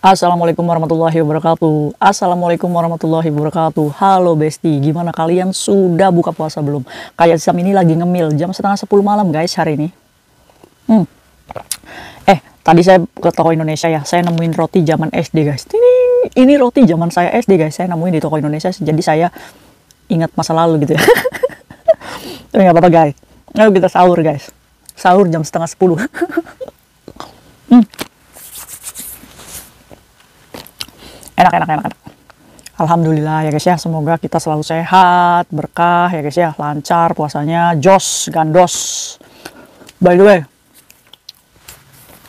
Assalamualaikum warahmatullahi wabarakatuh. Assalamualaikum warahmatullahi wabarakatuh. Halo Besti, gimana kalian? Sudah buka puasa belum? Kayak Sam ini lagi ngemil jam setengah 10 malam guys hari ini. Tadi saya ke toko Indonesia ya. Saya nemuin roti zaman SD guys. Ini roti zaman saya SD guys. Saya nemuin di toko Indonesia. Jadi saya ingat masa lalu gitu ya. Tapi nggak apa-apa guys. Ayo kita sahur guys. Sahur jam setengah 10. Enak. Alhamdulillah ya guys ya, semoga kita selalu sehat, berkah ya guys ya, lancar puasanya, jos, gandos. By the way,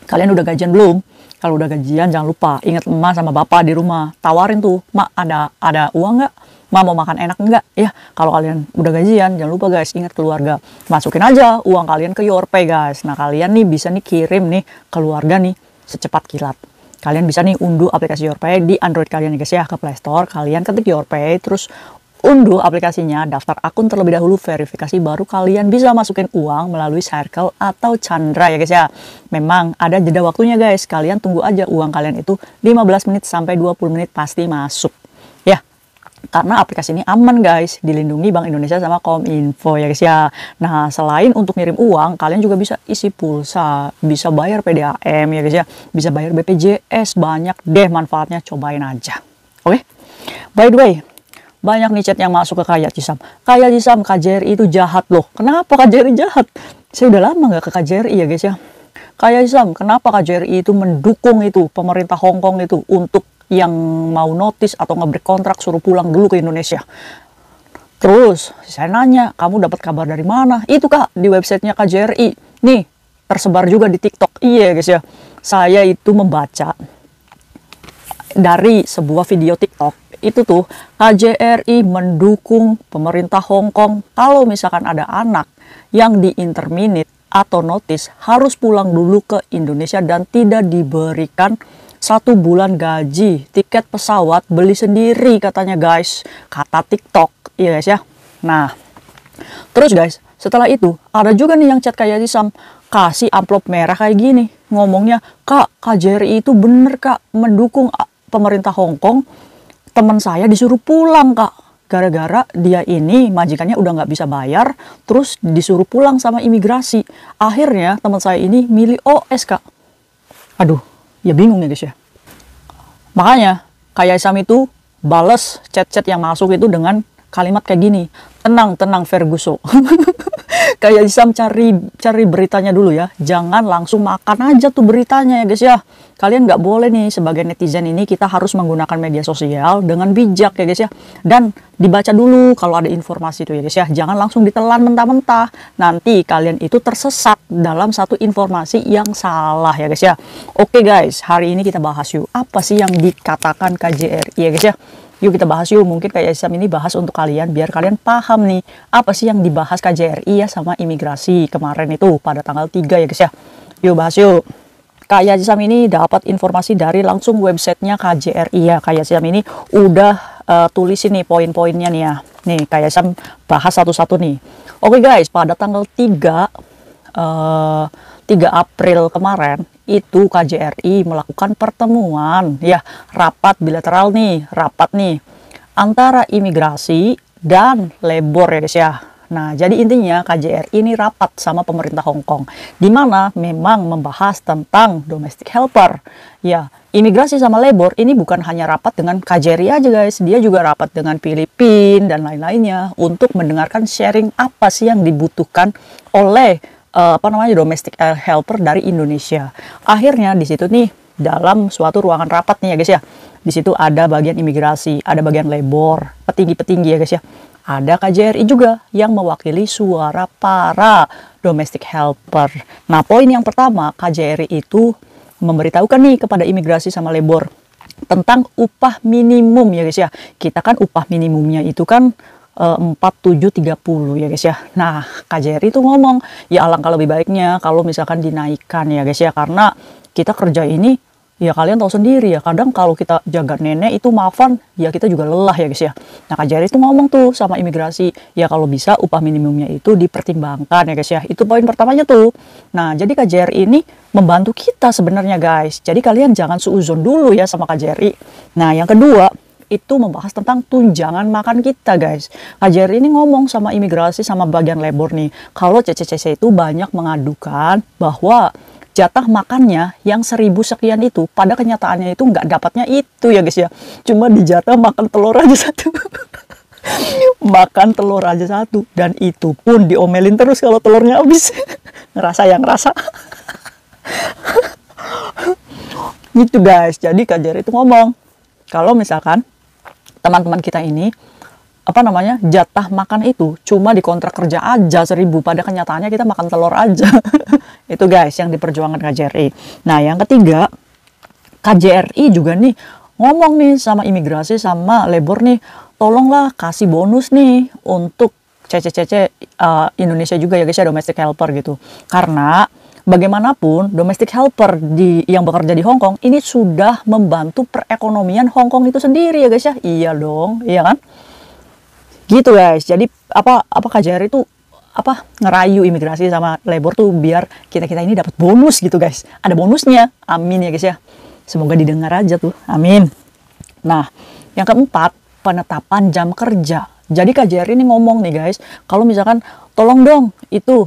kalian udah gajian belum? Kalau udah gajian jangan lupa ingat emak sama bapak di rumah, tawarin tuh, mak ada uang nggak? Mak mau makan enak nggak? Ya kalau kalian udah gajian jangan lupa guys, ingat keluarga, masukin aja uang kalian ke YourPay guys. Nah kalian nih bisa nih kirim nih keluarga nih secepat kilat. Kalian bisa nih unduh aplikasi YourPay di Android kalian ya guys ya, ke Play Store. Kalian ketik YourPay, terus unduh aplikasinya, daftar akun terlebih dahulu, verifikasi, baru kalian bisa masukin uang melalui Circle atau Chandra ya guys ya. Memang ada jeda waktunya guys, kalian tunggu aja uang kalian itu 15 menit sampai 20 menit pasti masuk. Ya, karena aplikasi ini aman guys, dilindungi Bank Indonesia sama Kominfo ya guys ya. Nah selain untuk ngirim uang, kalian juga bisa isi pulsa, bisa bayar PDAM ya guys ya, bisa bayar BPJS, banyak deh manfaatnya, cobain aja. Oke, by the way, banyak nih chat yang masuk ke Kayak Cisam. Kayak Cisam, KJRI itu jahat loh. Kenapa KJRI jahat? Saya udah lama nggak ke KJRI ya guys ya. Kayak Cisam, kenapa KJRI itu mendukung itu pemerintah Hong Kong itu untuk yang mau notis atau ngebreak kontrak suruh pulang dulu ke Indonesia. Terus saya nanya, kamu dapat kabar dari mana? Itu kak, di websitenya KJRI. Nih, tersebar juga di TikTok. Iya guys ya, saya itu membaca dari sebuah video TikTok. Itu tuh, KJRI mendukung pemerintah Hong Kong kalau misalkan ada anak yang di interminate atau notis harus pulang dulu ke Indonesia dan tidak diberikan 1 bulan gaji, tiket pesawat beli sendiri katanya guys, kata TikTok, iya guys ya. Nah, terus guys, setelah itu ada juga nih yang chat Kayak Cisam, kasih amplop merah kayak gini, ngomongnya, kak, KJRI itu bener kak, mendukung pemerintah Hong Kong, teman saya disuruh pulang kak, gara-gara dia ini majikannya udah nggak bisa bayar, terus disuruh pulang sama imigrasi. Akhirnya teman saya ini milih OS kak. Aduh, ya bingung ya guys ya. Makanya Kayak Cisam itu bales chat-chat yang masuk itu dengan kalimat kayak gini, tenang Ferguso. Kayak Cisam cari beritanya dulu ya, jangan langsung makan aja tuh beritanya ya guys ya. Kalian nggak boleh nih sebagai netizen ini, kita harus menggunakan media sosial dengan bijak ya guys ya, dan dibaca dulu kalau ada informasi itu ya guys ya, jangan langsung ditelan mentah-mentah, nanti kalian itu tersesat dalam satu informasi yang salah ya guys ya. Oke guys, hari ini kita bahas yuk, apa sih yang dikatakan KJRI ya guys ya. Yuk kita bahas yuk, mungkin Kayak Cisam ini bahas untuk kalian biar kalian paham nih apa sih yang dibahas KJRI ya sama imigrasi kemarin itu pada tanggal 3 ya guys ya. Yuk bahas yuk. Kayak Cisam ini dapat informasi dari langsung websitenya KJRI ya. Kayak Cisam ini udah tulisin nih poin-poinnya nih ya. Nih Kayak Cisam bahas satu-satu nih. Oke guys, pada tanggal 3 April kemarin itu KJRI melakukan pertemuan ya, rapat bilateral nih, antara imigrasi dan labor ya guys ya. Nah, jadi intinya KJRI ini rapat sama pemerintah Hong Kong, di mana memang membahas tentang domestic helper. Ya, imigrasi sama labor ini bukan hanya rapat dengan KJRI aja guys, dia juga rapat dengan Filipina dan lain-lainnya untuk mendengarkan sharing apa sih yang dibutuhkan oleh domestic helper dari Indonesia. Akhirnya di situ nih dalam suatu ruangan rapat nih ya guys ya. Di situ ada bagian imigrasi, ada bagian labor, petinggi-petinggi ya guys ya. Ada KJRI juga yang mewakili suara para domestic helper. Nah, poin yang pertama, KJRI itu memberitahukan nih kepada imigrasi sama labor tentang upah minimum ya guys ya. Kita kan upah minimumnya itu kan 4730 ya guys ya. Nah, KJRI itu ngomong, ya alangkah lebih baiknya kalau misalkan dinaikkan ya guys ya, karena kita kerja ini Ya kalian tahu sendiri ya, kadang kalau kita jaga nenek itu maafan, ya kita juga lelah ya guys ya. Nah KJRI itu ngomong tuh sama imigrasi, ya kalau bisa upah minimumnya itu dipertimbangkan ya guys ya. Itu poin pertamanya tuh. Nah jadi KJRI ini membantu kita sebenarnya guys. Jadi kalian jangan suuzon dulu ya sama KJRI. Nah yang kedua, itu membahas tentang tunjangan makan kita guys. KJRI ini ngomong sama imigrasi sama bagian labor nih, kalau CCCC itu banyak mengadukan bahwa jatah makannya yang 1.000 sekian itu pada kenyataannya itu nggak dapatnya itu ya guys ya, cuma dijatah makan telur aja satu. Makan telur aja satu, dan itu pun diomelin terus kalau telurnya habis. Ngerasa yang ngerasa. Gitu guys. Jadi KJRI itu ngomong kalau misalkan teman-teman kita ini jatah makan itu cuma di kontrak kerja aja 1.000, pada kenyataannya kita makan telur aja. Itu guys yang diperjuangkan KJRI. Nah yang ketiga, KJRI juga nih ngomong nih sama imigrasi sama labor nih, tolonglah kasih bonus nih untuk CCCC Indonesia juga ya guys ya, domestic helper gitu. Karena bagaimanapun domestic helper yang bekerja di Hong Kong ini sudah membantu perekonomian Hong Kong itu sendiri ya guys ya. Iya dong, iya kan? Gitu guys. Jadi KJRI itu ngerayu imigrasi sama labor tuh biar kita ini dapat bonus gitu guys. Ada bonusnya. Amin ya guys ya. Semoga didengar aja tuh. Amin. Nah, yang keempat, penetapan jam kerja. Jadi KJRI ini ngomong nih guys, kalau misalkan tolong dong itu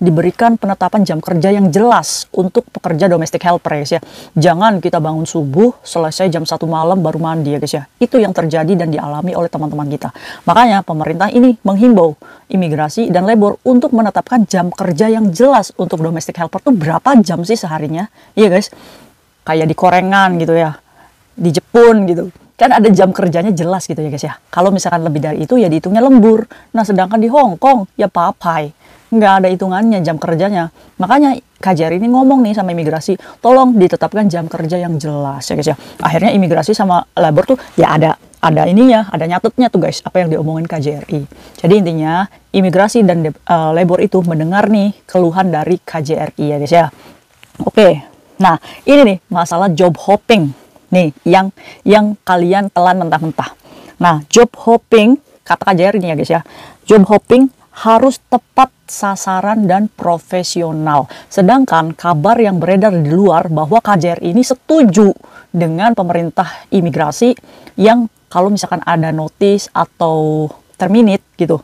diberikan penetapan jam kerja yang jelas untuk pekerja domestic helper ya guys ya. Jangan kita bangun subuh selesai jam 1 malam baru mandi ya guys ya. Itu yang terjadi dan dialami oleh teman-teman kita. Makanya pemerintah ini menghimbau imigrasi dan labor untuk menetapkan jam kerja yang jelas untuk domestic helper tuh berapa jam sih seharinya. Iya guys. Kayak di Korengan gitu ya. Di Jepun gitu. Kan ada jam kerjanya jelas gitu ya guys ya. Kalau misalkan lebih dari itu ya dihitungnya lembur. Nah sedangkan di Hong Kong ya papai. Nggak ada hitungannya jam kerjanya. Makanya KJRI ini ngomong nih sama imigrasi, tolong ditetapkan jam kerja yang jelas ya guys ya. Akhirnya imigrasi sama labor tuh ya ada ininya, ada nyatetnya tuh guys apa yang diomongin KJRI. Jadi intinya imigrasi dan labor itu mendengar nih keluhan dari KJRI ya guys ya. Oke. Nah ini nih masalah job hopping. Nih, yang kalian telan mentah-mentah. Nah, job hopping, kata KJRI nih ya guys ya. Job hopping harus tepat sasaran dan profesional. Sedangkan kabar yang beredar di luar bahwa KJRI ini setuju dengan pemerintah imigrasi yang kalau misalkan ada notice atau terminate gitu,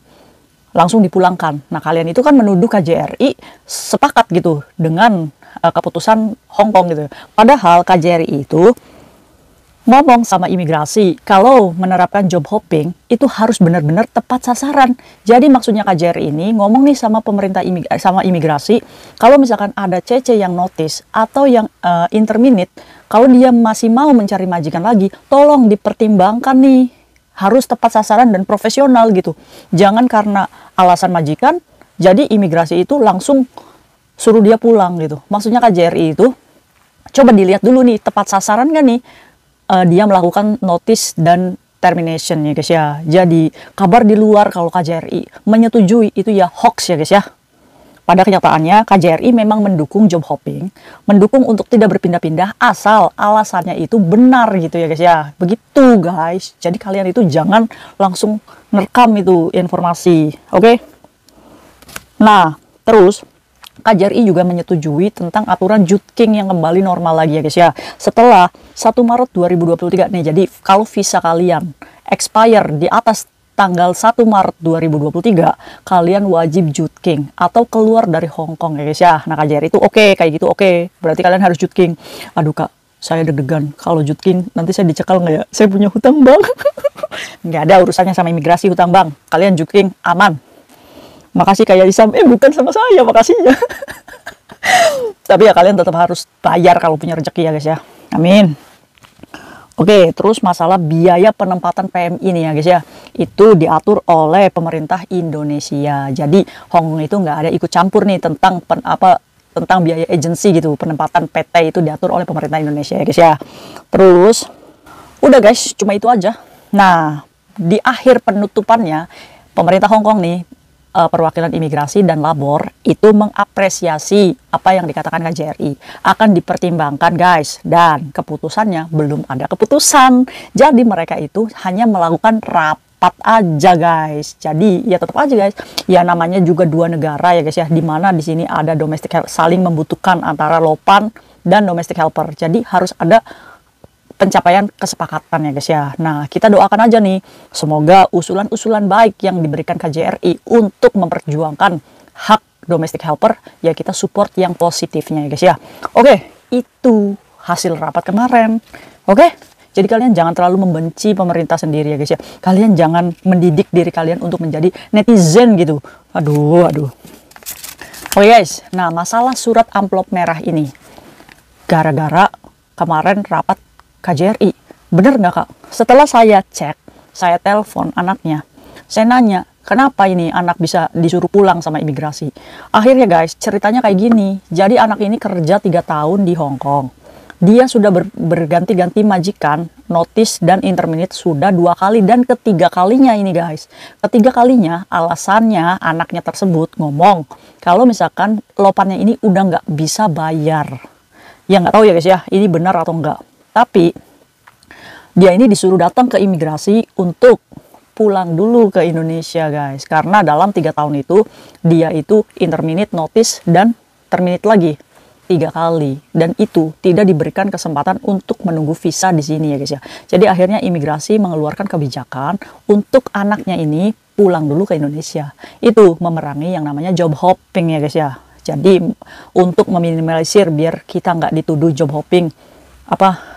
langsung dipulangkan. Nah, kalian itu kan menuduh KJRI sepakat gitu dengan keputusan Hong Kong gitu. Padahal KJRI itu ngomong sama imigrasi kalau menerapkan job hopping itu harus benar-benar tepat sasaran. Jadi maksudnya KJRI ini ngomong nih sama pemerintah sama imigrasi kalau misalkan ada CC yang notice atau yang interminate, kalau dia masih mau mencari majikan lagi, tolong dipertimbangkan nih, harus tepat sasaran dan profesional gitu. Jangan karena alasan majikan jadi imigrasi itu langsung suruh dia pulang gitu. Maksudnya KJRI itu coba dilihat dulu nih tepat sasaran kan nih. Dia melakukan notice dan termination ya guys ya. Jadi kabar di luar kalau KJRI menyetujui itu ya hoax ya guys ya. Pada kenyataannya KJRI memang mendukung job hopping, mendukung untuk tidak berpindah-pindah asal alasannya itu benar gitu ya guys ya. Begitu guys. Jadi kalian itu jangan langsung ngerekam itu informasi. Oke? Nah, terus KJRI juga menyetujui tentang aturan Jutking yang kembali normal lagi ya guys ya. Setelah 1 Maret 2023 nih, jadi kalau visa kalian expire di atas tanggal 1 Maret 2023, kalian wajib Jutking atau keluar dari Hong Kong ya guys ya. Nah KJRI itu oke, kayak gitu oke. Berarti kalian harus Jutking. Aduh kak, saya deg-degan. Kalau Jutking nanti saya dicekal nggak ya? Saya punya hutang bang. Nggak ada urusannya sama imigrasi hutang bang. Kalian Jutking aman. Makasih kayak Isam, bukan sama saya, makasih ya. Tapi ya kalian tetap harus bayar kalau punya rezeki ya guys ya. Amin. Oke, terus masalah biaya penempatan PMI nih ya guys ya. Itu diatur oleh pemerintah Indonesia. Jadi Hong Kong itu nggak ada ikut campur nih tentang tentang biaya agensi gitu. Penempatan PT itu diatur oleh pemerintah Indonesia ya guys ya. Terus udah guys, cuma itu aja. Nah, di akhir penutupannya pemerintah Hong Kong nih perwakilan imigrasi dan labor itu mengapresiasi apa yang dikatakan KJRI. Akan dipertimbangkan guys, dan keputusannya belum ada keputusan. Jadi mereka itu hanya melakukan rapat aja guys. Jadi ya tetap aja guys, ya namanya juga dua negara ya guys ya, dimana di sini ada domestic helper, saling membutuhkan antara Lopan dan domestic helper. Jadi harus ada pencapaian kesepakatan ya guys ya. Nah, kita doakan aja nih, semoga usulan-usulan baik yang diberikan KJRI untuk memperjuangkan hak domestic helper, ya kita support yang positifnya ya guys ya. Oke, itu hasil rapat kemarin. Oke, jadi kalian jangan terlalu membenci pemerintah sendiri ya guys ya. Kalian jangan mendidik diri kalian untuk menjadi netizen gitu. Aduh. Oke guys, nah masalah surat amplop merah ini, gara-gara kemarin rapat KJRI. Bener nggak kak? Setelah saya cek, saya telepon anaknya, saya nanya, kenapa ini anak bisa disuruh pulang sama imigrasi? Akhirnya guys, ceritanya kayak gini. Jadi anak ini kerja 3 tahun di Hong Kong. Dia sudah berganti-ganti majikan, notice dan interminate sudah 2 kali, dan ketiga kalinya ini guys. Ketiga kalinya alasannya anaknya tersebut ngomong kalau misalkan lopannya ini udah nggak bisa bayar. Ya nggak tahu ya guys ya, ini benar atau enggak. Tapi dia ini disuruh datang ke imigrasi untuk pulang dulu ke Indonesia guys. Karena dalam 3 tahun itu dia itu interminate, notice, dan terminate lagi 3 kali. Dan itu tidak diberikan kesempatan untuk menunggu visa di sini ya guys ya. Jadi akhirnya imigrasi mengeluarkan kebijakan untuk anaknya ini pulang dulu ke Indonesia. Itu memerangi yang namanya job hopping ya guys ya. Jadi untuk meminimalisir biar kita nggak dituduh job hopping,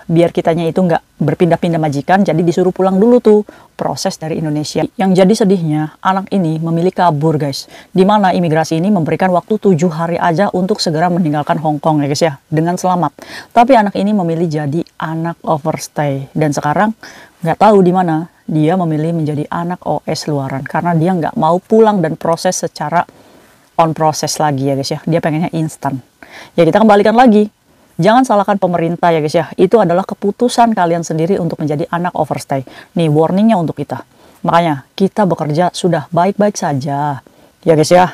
biar kitanya itu nggak berpindah-pindah majikan, jadi disuruh pulang dulu tuh proses dari Indonesia. Yang jadi sedihnya, anak ini memilih kabur guys, dimana imigrasi ini memberikan waktu 7 hari aja untuk segera meninggalkan Hong Kong ya guys ya, dengan selamat. Tapi anak ini memilih jadi anak overstay, dan sekarang nggak tahu di mana dia memilih menjadi anak OS luaran, karena dia nggak mau pulang dan proses secara on proses lagi ya guys ya, dia pengennya instan. Ya kita kembalikan lagi, jangan salahkan pemerintah ya guys ya. Itu adalah keputusan kalian sendiri untuk menjadi anak overstay. Nih warningnya untuk kita. Makanya kita bekerja sudah baik-baik saja. Ya guys ya.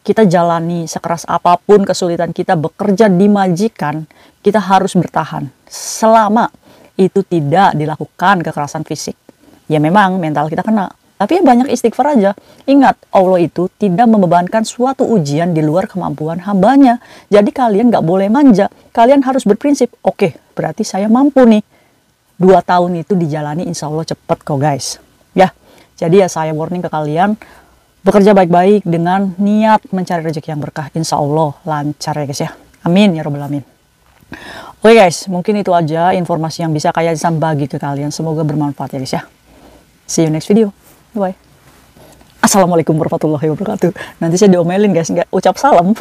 Kita jalani sekeras apapun kesulitan kita bekerja di majikan, kita harus bertahan. Selama itu tidak dilakukan kekerasan fisik. Ya memang mental kita kena. Tapi ya banyak istighfar aja. Ingat, Allah itu tidak membebankan suatu ujian di luar kemampuan hambanya. Jadi kalian nggak boleh manja. Kalian harus berprinsip, oke, berarti saya mampu nih. 2 tahun itu dijalani, insya Allah cepet kok guys. Ya, jadi ya saya warning ke kalian, bekerja baik-baik dengan niat mencari rezeki yang berkah. Insya Allah lancar ya guys ya. Amin ya robbal alamin. Oke guys, mungkin itu aja informasi yang bisa kayak bagi ke kalian. Semoga bermanfaat ya guys ya. See you next video. Bye. Assalamualaikum warahmatullahi wabarakatuh. Nanti saya diomelin guys, nggak ucap salam.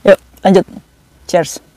Yuk lanjut. Cheers.